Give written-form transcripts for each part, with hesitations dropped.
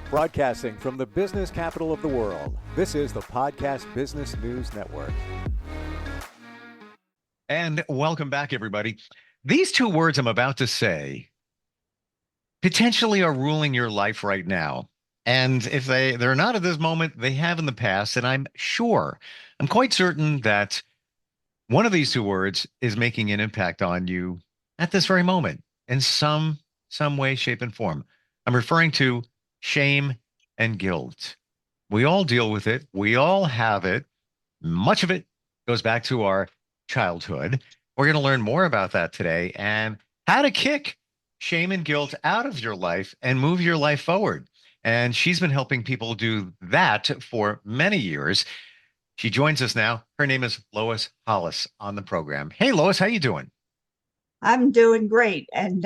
Broadcasting from the business capital of the world, this is the Podcast Business News Network. And welcome back, everybody. These two words I'm about to say potentially are ruling your life right now. And if they're not at this moment, they have in the past. And I'm quite certain that one of these two words is making an impact on you at this very moment in some way, shape, and form. I'm referring to shame and guilt. We all deal with it. We all have it. Much of it goes back to our childhood. We're going to learn more about that today and how to kick shame and guilt out of your life and move your life forward. And she's been helping people do that for many years. She joins us now. Her name is Lois Hollis on the program. Hey, Lois, how you doing? I'm doing great. And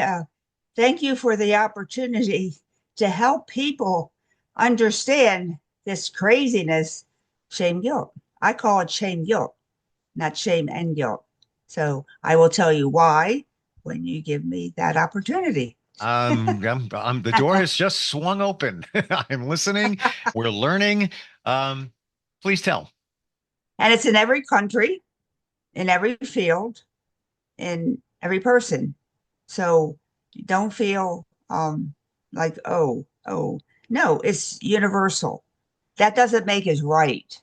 thank you for the opportunity to help people understand this craziness, shame, guilt. I call it shame, guilt, not shame and guilt. So I will tell you why when you give me that opportunity. The door has just swung open. I'm listening. We're learning. Please tell. And it's in every country, in every field, in every person. So don't feel like, oh, no, it's universal. That doesn't make it right.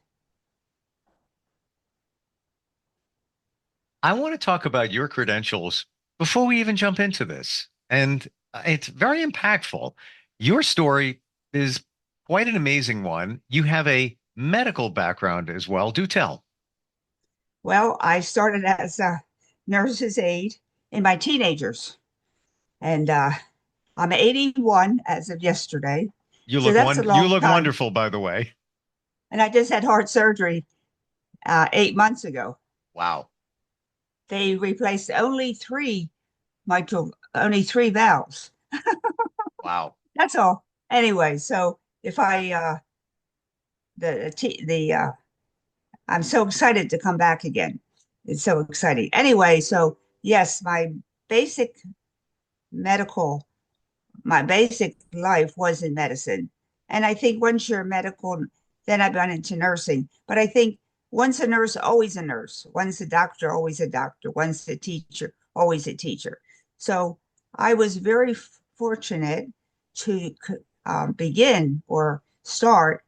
I want to talk about your credentials before we even jump into this. And it's very impactful. Your story is quite an amazing one. You have a medical background as well. Do tell. Well, I started as a nurse's aide in my teenagers, and I'm 81 as of yesterday. So that's a You long look time. wonderful, by the way. And I just had heart surgery 8 months ago. Wow. They replaced only three valves. Wow. That's all. Anyway, so if I the I'm so excited to come back again. It's so exciting. Anyway, so yes, basic medical, my basic life was in medicine. And I think once you're medical, then I've gone into nursing. But I think once a nurse, always a nurse. Once a doctor, always a doctor. Once a teacher, always a teacher. So I was very fortunate to begin or start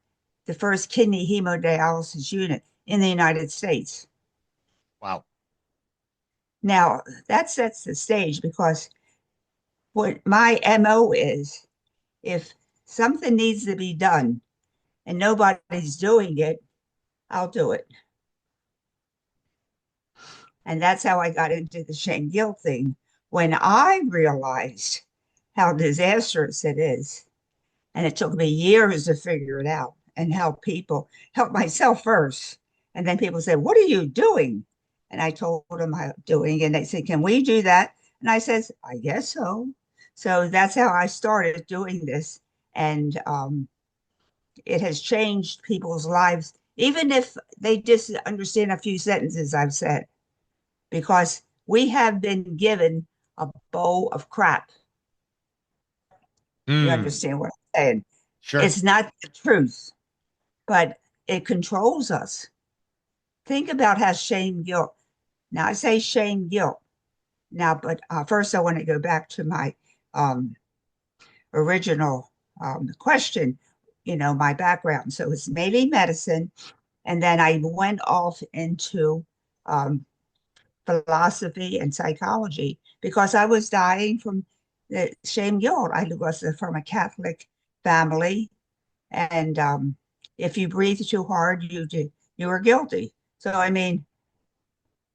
the first kidney hemodialysis unit in the United States. Wow. Now, that sets the stage because what my MO is, if something needs to be done and nobody's doing it, I'll do it. And that's how I got into the shame guilt thing. When I realized how disastrous it is, and it took me years to figure it out and help myself first. And then people said, "What are you doing?" And I told them I'm doing, and they said, "Can we do that?" And I said, "I guess so." So that's how I started doing this. And it has changed people's lives, even if they just understand a few sentences I've said, because we have been given a bowl of crap. You understand what I'm saying? Sure. It's not the truth, but it controls us. Think about how shame, guilt. Now, I say shame, guilt. Now, but first, I want to go back to my original question, my background. So it's mainly medicine. And then I went off into philosophy and psychology because I was dying from the shame, guilt. I was from a Catholic family. And if you breathe too hard, you were guilty. So, I mean,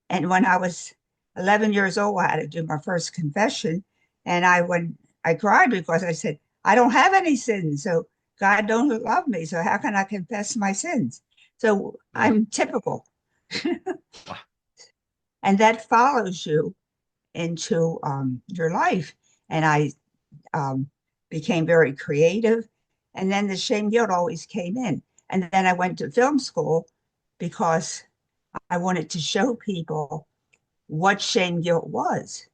and when I was 11 years old, I had to do my first confession. And I cried because I said, I don't have any sins. So God don't love me. So how can I confess my sins? So I'm typical. And that follows you into your life. And I became very creative. And then the shame guilt always came in. And then I went to film school because I wanted to show people what shame guilt was.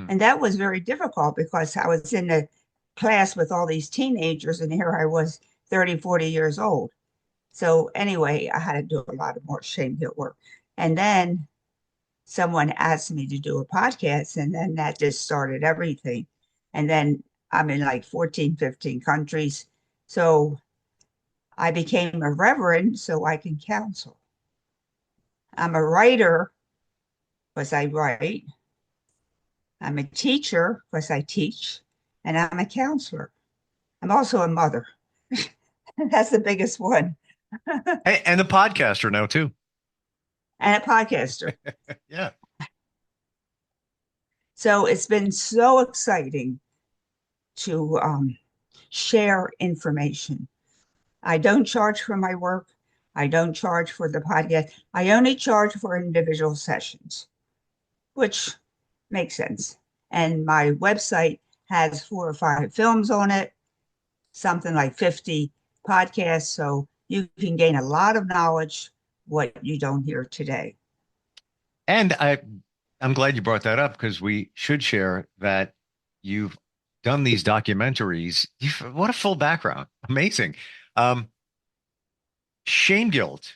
And that was very difficult because I was in a class with all these teenagers, and here I was 30, 40 years old. So anyway, I had to do a lot of more shame guilt work. And then someone asked me to do a podcast, and then that just started everything. And then I'm in like 14, 15 countries. So I became a reverend so I can counsel. I'm a writer because I write. I'm a teacher because I teach. And I'm a counselor. I'm also a mother. That's the biggest one. Hey, and a podcaster now too. And a podcaster. Yeah. So it's been so exciting to share information. I don't charge for my work. I don't charge for the podcast. I only charge for individual sessions, which makes sense. And my website has 4 or 5 films on it, something like 50 podcasts. So you can gain a lot of knowledge, what you don't hear today. And I'm glad you brought that up because we should share that you've done these documentaries. What a full background. Amazing. Um, Shame guilt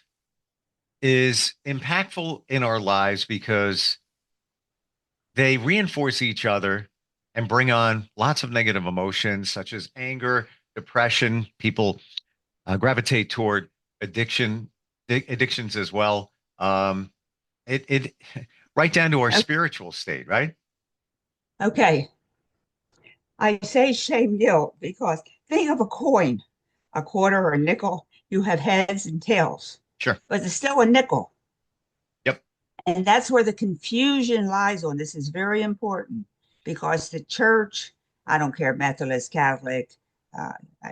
is impactful in our lives because they reinforce each other and bring on lots of negative emotions such as anger, depression. People gravitate toward addictions as well. It right down to our spiritual state, right? Okay. I say shame guilt because think of a coin, a quarter or a nickel. You have heads and tails, Sure. but it's still a nickel. Yep. And that's where the confusion lies on. This is very important because the church, I don't care, Methodist, Catholic,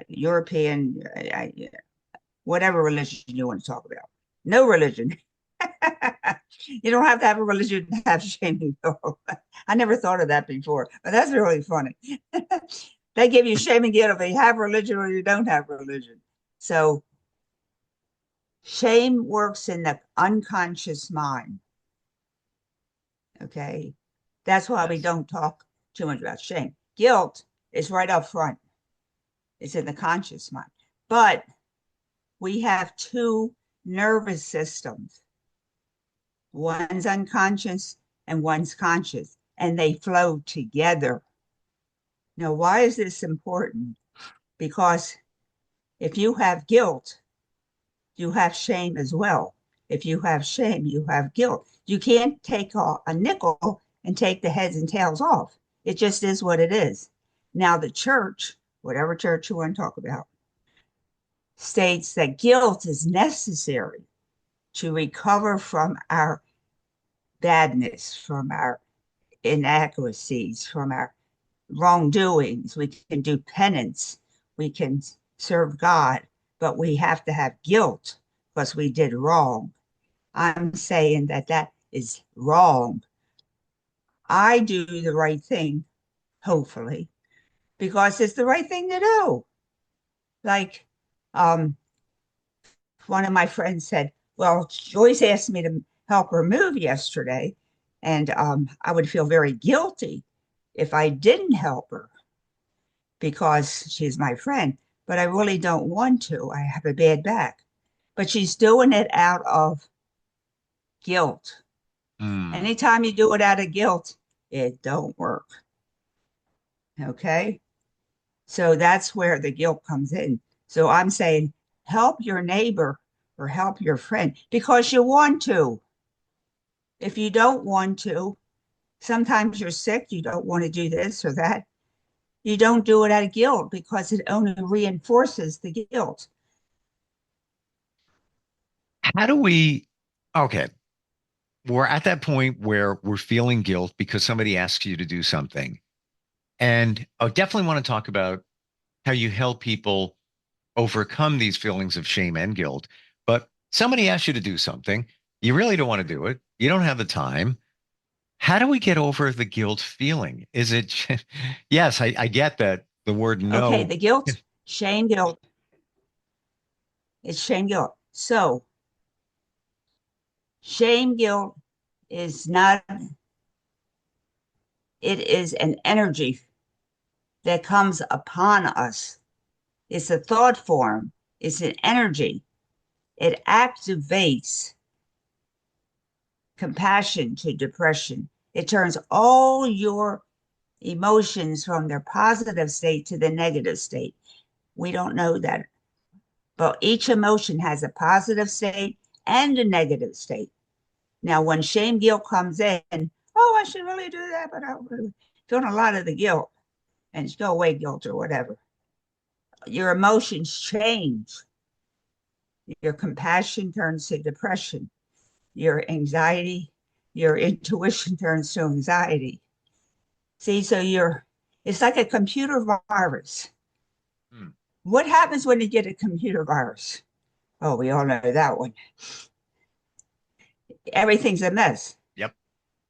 European, whatever religion you want to talk about, no religion. You don't have to have a religion to have shame. I never thought of that before, but that's really funny. They give you shame and guilt if you have religion or you don't have religion. So shame works in the unconscious mind. Okay. That's why we don't talk too much about shame. Guilt is right up front. It's in the conscious mind. But we have 2 nervous systems. One's unconscious and one's conscious, and they flow together. Now, why is this important? Because if you have guilt, you have shame as well. If you have shame, you have guilt. You can't take a nickel and take the heads and tails off. It just is what it is. Now, the church, whatever church you want to talk about, states that guilt is necessary to recover from our badness, from our inadequacies, from our wrongdoings. We can do penance. We can serve God, but we have to have guilt because we did wrong. I'm saying that that is wrong. I do the right thing, hopefully, because it's the right thing to do. Like one of my friends said, well, Joyce asked me to help her move yesterday, and I would feel very guilty if I didn't help her because she's my friend, but I really don't want to. I have a bad back. But she's doing it out of guilt. Anytime you do it out of guilt, it don't work. Okay? So that's where the guilt comes in. So I'm saying help your neighbor or help your friend because you want to. If you don't want to, sometimes you're sick, you don't want to do this or that. You don't do it out of guilt because it only reinforces the guilt. How do we, okay, we're at that point where we're feeling guilt because somebody asks you to do something. And I definitely want to talk about how you help people overcome these feelings of shame and guilt. But somebody asks you to do something, you really don't want to do it, you don't have the time. How do we get over the guilt feeling? Is it, yes, I get that the word Okay, no. the guilt, shame, guilt. It's shame, guilt. So shame, guilt is not, it is an energy that comes upon us. It's a thought form. It's an energy. It activates compassion to depression. It turns all your emotions from their positive state to the negative state. We don't know that. But each emotion has a positive state and a negative state. Now, when shame guilt comes in, oh, I should really do that, but I'm really feeling a lot of the guilt, and it's go away guilt or whatever. Your emotions change. Your compassion turns to depression. Your anxiety, your intuition turns to anxiety. See, so it's like a computer virus. Hmm. What happens when you get a computer virus? Oh, we all know that one. Everything's a mess. Yep.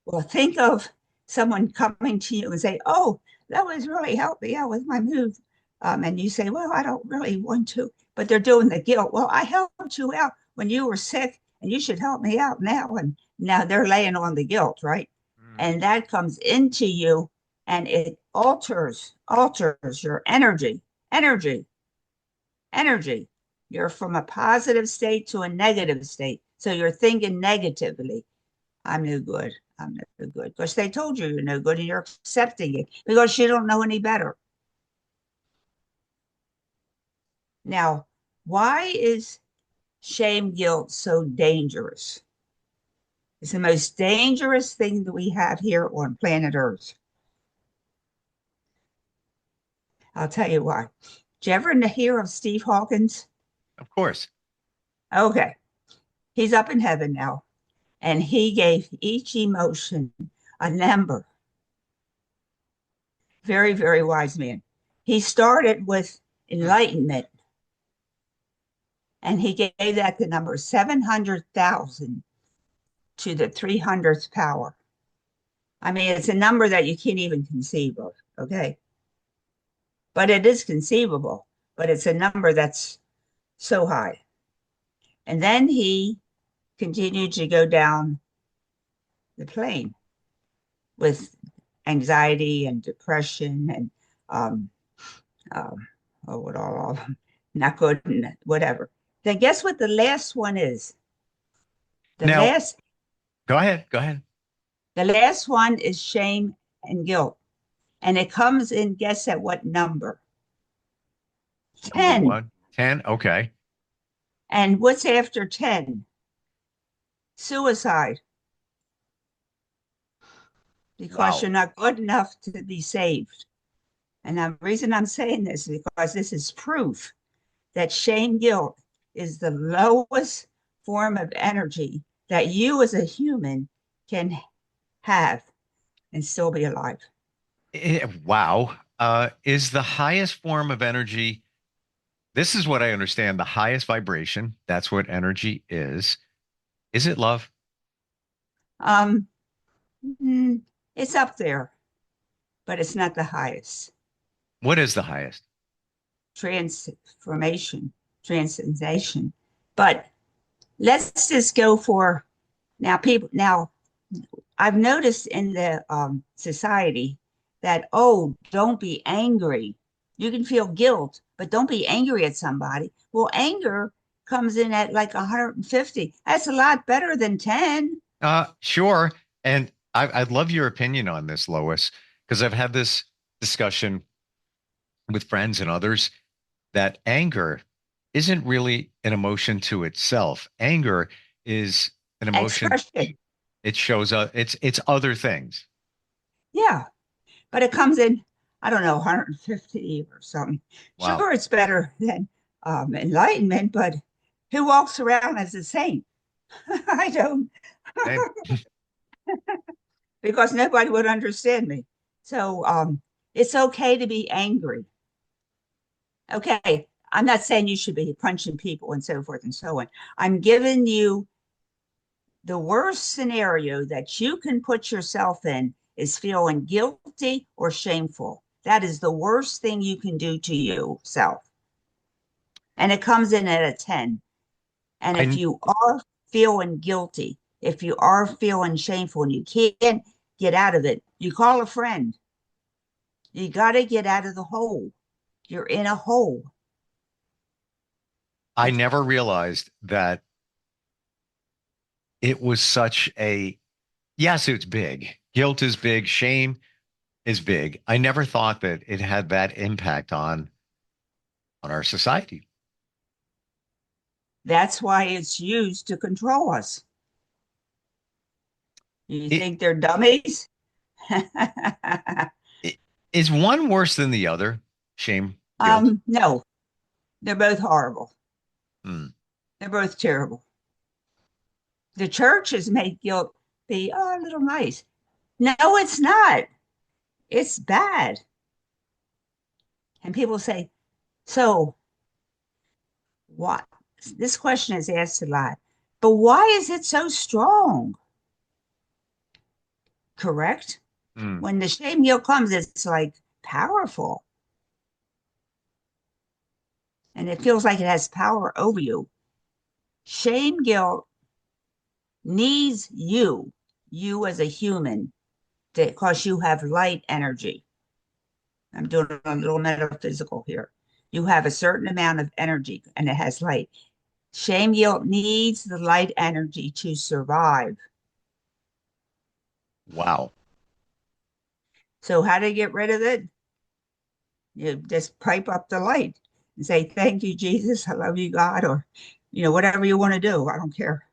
Well, think of someone coming to you and say, oh, that was really helped me out with my move. And you say, well, I don't really want to, but they're doing the guilt. Well, I helped you out when you were sick and you should help me out now. And now they're laying on the guilt, right? And that comes into you and it alters your energy. You're from a positive state to a negative state. So you're thinking negatively. I'm no good. I'm no good. Because they told you you're no good and you're accepting it because you don't know any better. Now, why is shame guilt so dangerous? It's the most dangerous thing that we have here on planet Earth. I'll tell you why. Did you ever hear of Steve Hawkins? Of course. Okay. He's up in heaven now. And he gave each emotion a number. Very, very wise man. He started with enlightenment. And he gave that the number 700,000 to the 300th power. I mean, it's a number that you can't even conceive of, okay? But it is conceivable, but it's a number that's so high. And then he continued to go down the plane with anxiety and depression and what all of them, not good and whatever. Then guess what the last one is? Go ahead. The last one is shame and guilt. And it comes in, guess at what number? 10. Number one. 10, okay. And what's after 10? Suicide. Because you're not good enough to be saved. And the reason I'm saying this is because this is proof that shame guilt is the lowest form of energy that you as a human can have and still be alive. Wow. Is the highest form of energy, this is what I understand, the highest vibration, that's what energy is. Is it love? It's up there, but it's not the highest. What is the highest? Transformation, transcendation. But let's just go for now. I've noticed in the society that, oh, don't be angry. You can feel guilt, but don't be angry at somebody. Well, anger comes in at like 150. That's a lot better than 10. Sure. And I'd love your opinion on this, Lois, because I've had this discussion with friends and others that anger isn't really an emotion to itself. Anger is an emotion. Expression. It shows up. It's other things. Yeah, but it comes in, I don't know, 150 or something. Wow. Sure, it's better than enlightenment, but who walks around as a saint? I don't. Because nobody would understand me. So it's okay to be angry. Okay, I'm not saying you should be punching people and so forth and so on. I'm giving you the worst scenario that you can put yourself in is feeling guilty or shameful. That is the worst thing you can do to yourself. And it comes in at a 10. And if you are feeling guilty, if you are feeling shameful and you can't get out of it, you call a friend. You got to get out of the hole. You're in a hole. I never realized that it was such a, yes, it's big. Guilt is big. Shame is big. I never thought that it had that impact on our society. That's why it's used to control us. You It, think they're dummies? it is one worse than the other. Shame, guilt. No, they're both horrible. Hmm. They're both terrible. The church has made guilt be a little nice. No, it's not. It's bad. And people say, so what? This question is asked a lot, but why is it so strong? Correct? Hmm. When the shame guilt comes, it's like powerful and it feels like it has power over you. Shame guilt needs you as a human, because you have light energy. I'm doing a little metaphysical here. You have a certain amount of energy and it has light. Shame guilt needs the light energy to survive. Wow. So, how to get rid of it? You just pipe up the light and say, thank you, Jesus. I love you, God, or, whatever you want to do. I don't care.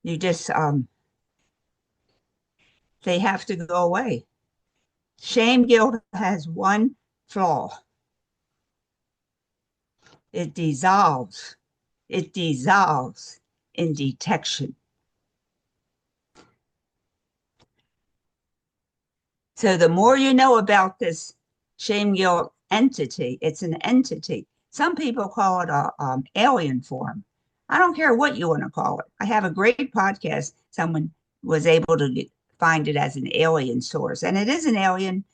You just, they have to go away. Shame guilt has one flaw. It dissolves. It dissolves in detection. So the more you know about this shame guilt entity, it's an entity. Some people call it a alien form. I don't care what you want to call it. I have a great podcast. Someone was able to find it as an alien source, and it is an alien.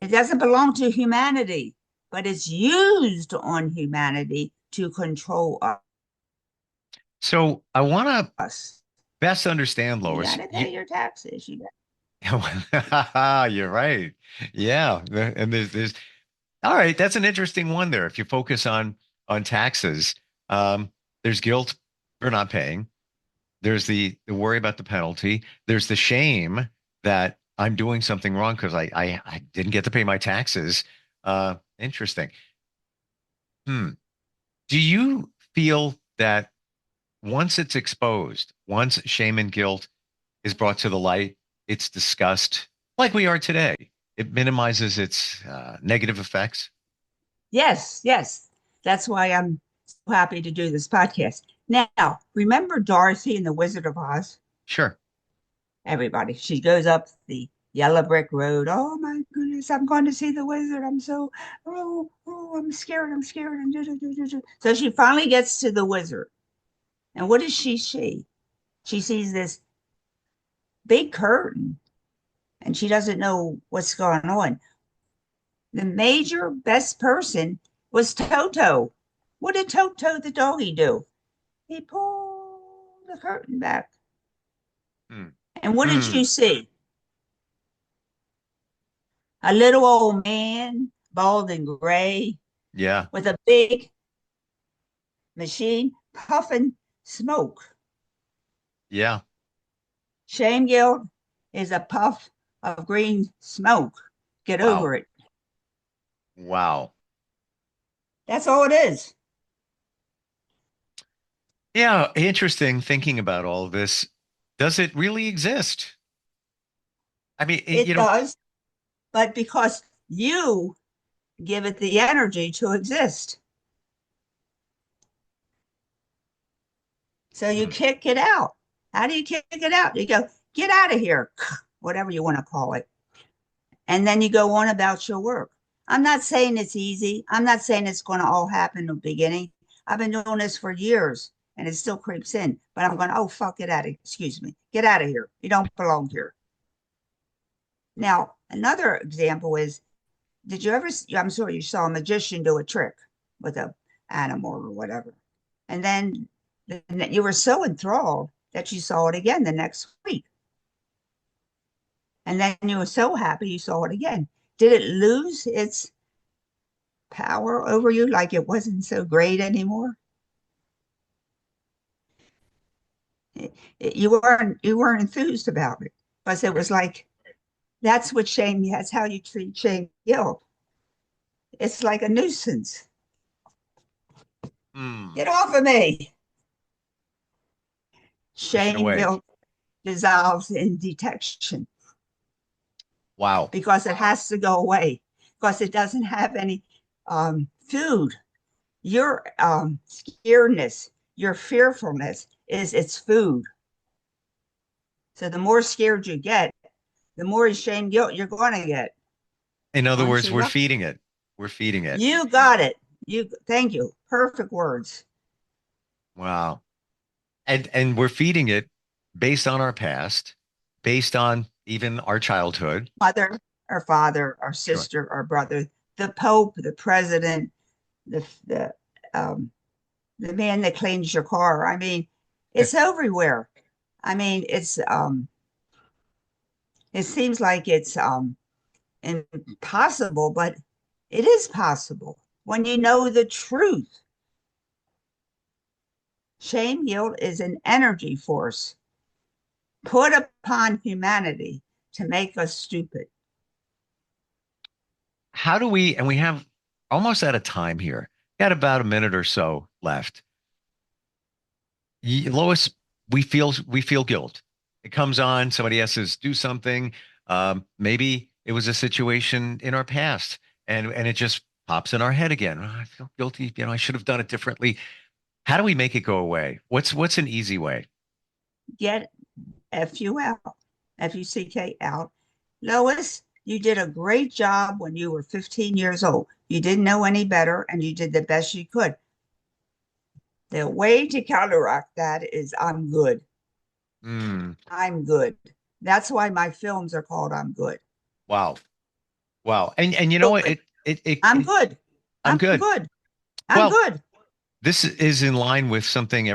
It doesn't belong to humanity, but it's used on humanity to control So I want to us. best understand, You Lois. got to pay your taxes. You're right. Yeah. And there's all right. That's an interesting one there. If you focus on taxes, there's guilt for not paying. There's the worry about the penalty. There's the shame that I'm doing something wrong because I didn't get to pay my taxes. Interesting. Hmm. Do you feel that once it's exposed, once shame and guilt is brought to the light, it's discussed like we are today, it minimizes its negative effects? Yes, yes. That's why I'm so happy to do this podcast. Now, remember Dorothy in The Wizard of Oz? Sure. Everybody, she goes up the yellow brick road. Oh my goodness, I'm going to see the wizard. I'm scared. I'm scared. So she finally gets to the wizard. And what does she see? She sees this big curtain and she doesn't know what's going on. The major best person was Toto. What did Toto the doggy do? He pulled the curtain back. Hmm. And what did Hmm. you see? A little old man, bald and gray, Yeah. with a big machine puffing smoke. Yeah. Shame guilt is a puff of green smoke. Get Wow. over it. Wow. That's all it is. Yeah. Interesting thinking about all of this. Does it really exist? I mean, It does, but because you give it the energy to exist. So you hmm. kick it out. How do you kick it out? You go, get out of here, whatever you want to call it. And then you go on about your work. I'm not saying it's easy. I'm not saying it's going to all happen in the beginning. I've been doing this for years and it still creeps in. But I'm going, oh, fuck, get out of, excuse me, get out of here. You don't belong here. Now, another example is, did you ever, I'm sure you saw a magician do a trick with a animal or whatever. And then you were so enthralled that you saw it again the next week. And then you were so happy you saw it again. Did it lose its power over you, like it wasn't so great anymore. You weren't enthused about it because it was like that's what shame. That's how you treat shame guilt. It's like a nuisance. Hmm. Get off of me. Pushing Shame away. guilt dissolves in detection Wow. because it has to go away because it doesn't have any food. Your scaredness, your fearfulness is its food. So the more scared you get, the more shame guilt you're going to get. In other Aren't words, you we're right? feeding it. We're feeding it. You got it. Thank you. Perfect words. Wow. And we're feeding it based on our past, based on even our childhood. Mother, our father, our Sure. sister, our brother, the Pope, the president, the um, the man that cleans your car. I mean, it's everywhere. I mean, it seems like it's impossible, but it is possible when you know the truth. Shame guilt is an energy force put upon humanity to make us stupid. How do we, and we have almost out of time here, got about a minute or so left. Lois, we feel guilt. It comes on, somebody asks us do something. Maybe it was a situation in our past and it just pops in our head again. "Oh, I feel guilty. I should have done it differently." How do we make it go away? What's an easy way? Get FUL, FUCK out. Lois, you did a great job when you were 15 years old. You didn't know any better and you did the best you could. The way to counteract that is I'm good. Mm, I'm good. That's why my films are called I'm good. wow. Wow. And you know what? Good. I'm It good. I'm I'm good. good. I'm Well, good. this is in line with something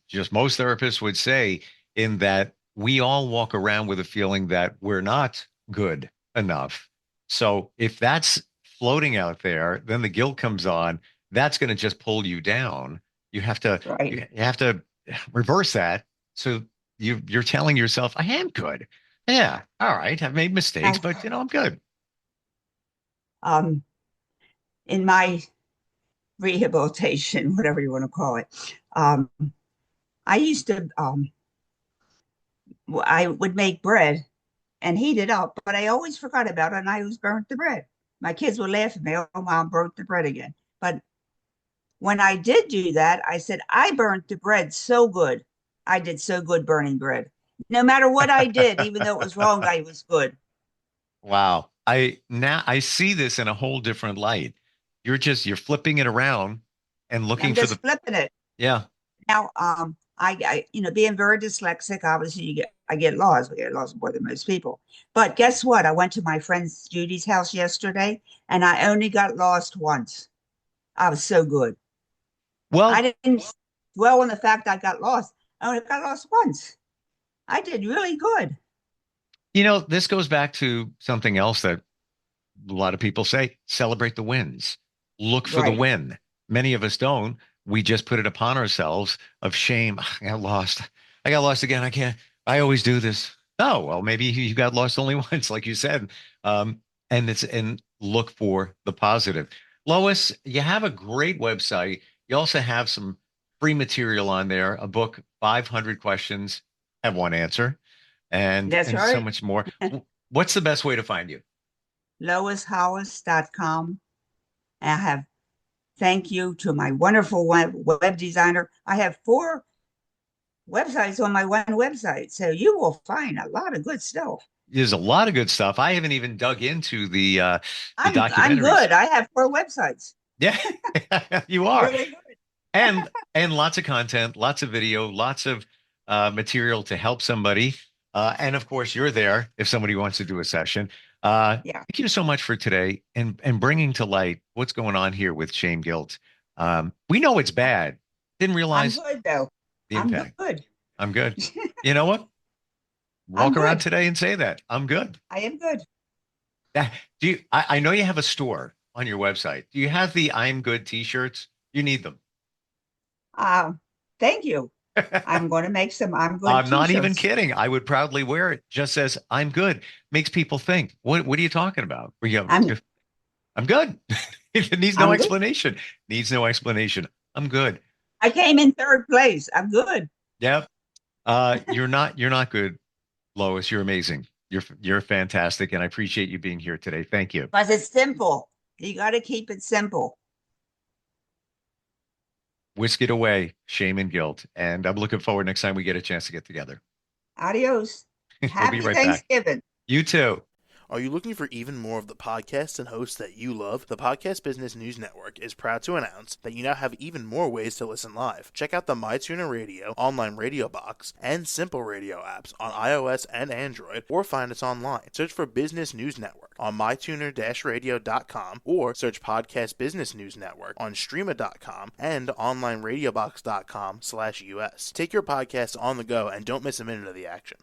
just most therapists would say, in that we all walk around with a feeling that we're not good enough. So if that's floating out there, then the guilt comes on. That's going to just pull you down. You have to Right. you have to reverse that. So you're telling yourself, I am good. Yeah, all right. I've made mistakes, Now, but I'm good. um, in my rehabilitation, whatever you want to call it, um, I used to, I would make bread and heat it up, but I always forgot about it and I always burnt the bread. My kids would laugh at me, oh, mom burnt the bread again. But when I did do that, I said, I burnt the bread so good. I did so good burning bread. No matter what I did, even though it was wrong, I was good. Wow. I see this in a whole different light. You're flipping it around and looking I'm for just flipping it. yeah. Now, being very dyslexic, obviously I get lost. I get lost more than most people. But guess what? I went to my friend Judy's house yesterday, and I only got lost once. I was so good. Well, I didn't dwell on the fact I got lost. I only got lost once. I did really good. this goes back to something else that a lot of people say, celebrate the wins. Look for the Right. win. Many of us don't. We just put it upon ourselves of shame. I got lost. I got lost again. I can't. I always do this. Oh, well, maybe you got lost only once, like you said. And look for the positive. Lois, you have a great website. You also have some free material on there, a book, 500 questions, have one answer, and That's and so right. much more. What's the best way to find you? LoisHollis.com. I have thank you to my wonderful web designer. I have 4 websites on my one website. So you will find a lot of good stuff. There's a lot of good stuff. I haven't even dug into the I'm documentaries. good. I have 4 websites. Yeah, you I'm are. really good. And lots of content, lots of video, lots of material to help somebody. And of course, you're there if somebody wants to do a session. Yeah. Thank you so much for today and bringing to light what's going on here with shame guilt. We know it's bad. Didn't I'm realize good though. the I'm impact. good. I'm good. You know what? I'm Walk around good. today and say that I'm good. I am good. Yeah. I know you have a store. on your website. Do you have the I'm Good t-shirts? You need them. Thank you. I'm going to make some I'm Good I'm t-shirts. not even kidding. I would proudly wear it. Just says I'm good. Makes people think, what are you talking about? I'm good. It needs no explanation. Needs no explanation. I'm good. I came in third place. I'm good. Yep. You're not good, Lois. You're amazing. You're fantastic. And I appreciate you being here today. Thank you. Because it's simple. You got to keep it simple. Whisk it away, shame and guilt. And I'm looking forward next time we get a chance to get together. Adios. Happy be right Thanksgiving. Back. You too. Are you looking for even more of the podcasts and hosts that you love? The Podcast Business News Network is proud to announce that you now have even more ways to listen live. Check out the MyTuner Radio, online radio box, and Simple Radio apps on iOS and Android, or find us online. Search for Business News Network on mytuner-radio.com, or search Podcast Business News Network on streama.com and onlineradiobox.com/US. Take your podcast on the go and don't miss a minute of the action.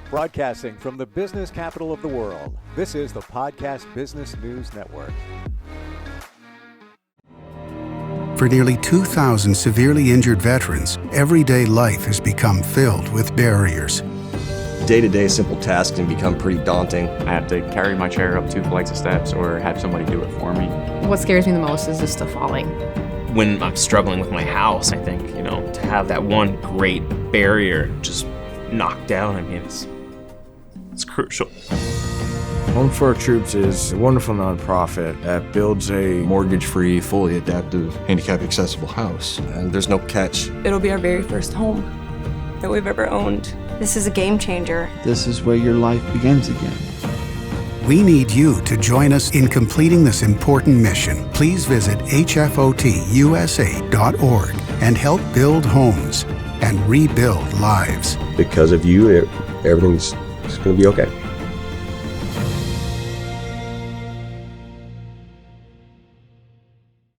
Broadcasting from the business capital of the world, this is the Podcast Business News Network. For nearly 2,000 severely injured veterans, everyday life has become filled with barriers. Day-to-day simple tasks can become pretty daunting. I have to carry my chair up 2 flights of steps or have somebody do it for me. What scares me the most is just the falling. When I'm struggling with my house, I think, to have that one great barrier just knocked down, it's crucial. Home for Our Troops is a wonderful nonprofit that builds a mortgage-free, fully adaptive, handicap-accessible house. And there's no catch. It'll be our very first home that we've ever owned. This is a game changer. This is where your life begins again. We need you to join us in completing this important mission. Please visit hfotusa.org and help build homes and rebuild lives. Because of you, everything's going to be okay.